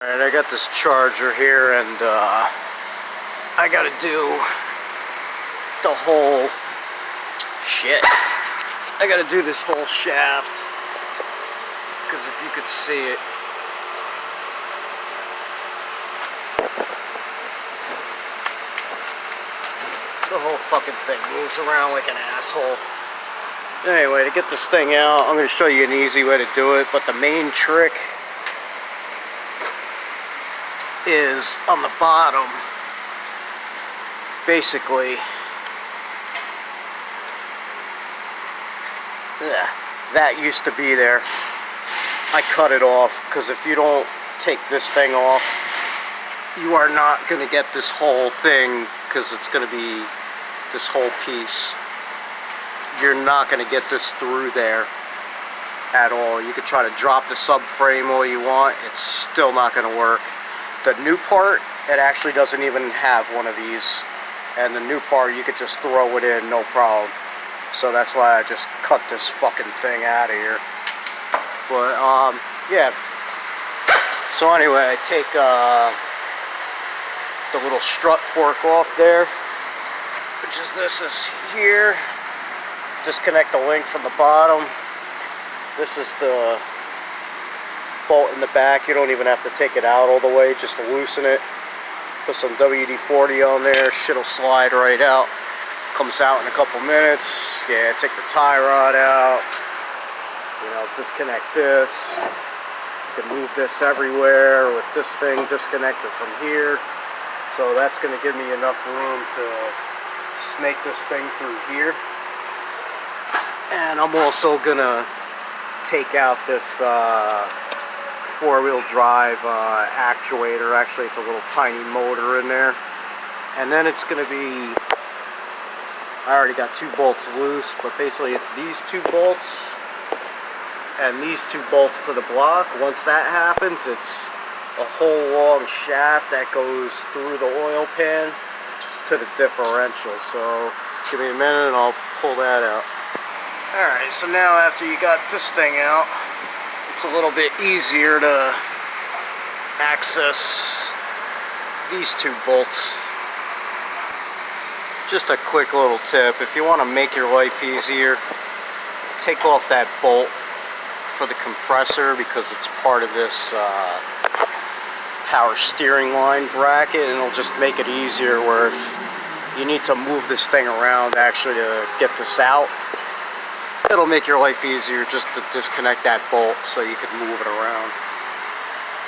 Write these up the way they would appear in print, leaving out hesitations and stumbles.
Alright, I got this charger here and I gotta do the whole shit. I gotta do this whole shaft because if you could see it, the whole fucking thing moves around like an asshole. Anyway, to get this thing out, I'm gonna show you an easy way to do it, but the main trick is on the bottom. Basically, that used to be there. I cut it off because if you don't take this thing off, you are not going to get this whole thing, because it's going to be this whole piece. You're not going to get this through there at all. You could try to drop the subframe all you want, it's still not going to work. The new part, it actually doesn't even have one of these, and the new part you could just throw it in, no problem. So that's why I just cut this fucking thing out of here. But yeah. So anyway, I take the little strut fork off there, which is this is here. Disconnect the link from the bottom. This is the bolt in the back. You don't even have to take it out all the way, just to loosen it. Put some WD-40 on there, shit'll slide right out. Comes out in a couple minutes. Yeah, take the tie rod out. You know, disconnect this. You can move this everywhere with this thing disconnected from here. So that's going to give me enough room to snake this thing through here. And I'm also going to take out this four-wheel drive actuator. Actually, it's a little tiny motor in there. And then it's going to be, I already got two bolts loose, but basically it's these two bolts and these two bolts to the block. Once that happens, it's a whole long shaft that goes through the oil pan to the differential. So give me a minute and I'll pull that out. Alright, so now after you got this thing out, it's a little bit easier to access these two bolts. Just a quick little tip, if you want to make your life easier, take off that bolt for the compressor because it's part of this power steering line bracket, and it'll just make it easier where if you need to move this thing around actually to get this out, it'll make your life easier just to disconnect that bolt so you can move it around.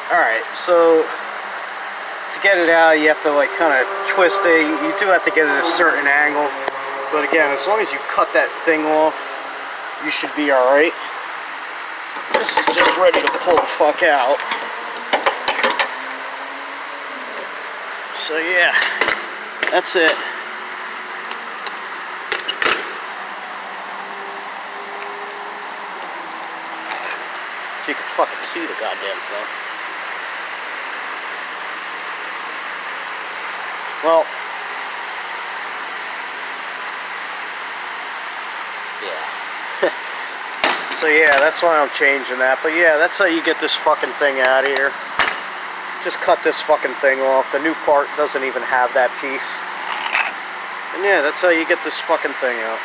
Alright, so to get it out, you have to like kind of twist it. You do have to get it at a certain angle, but again, as long as you cut that thing off, you should be alright. This is just ready to pull the fuck out. So yeah, that's it. If you could fucking see the goddamn thing. Well, yeah. So yeah, that's why I'm changing that. But yeah, that's how you get this fucking thing out of here. Just cut this fucking thing off. The new part doesn't even have that piece. And yeah, that's how you get this fucking thing out.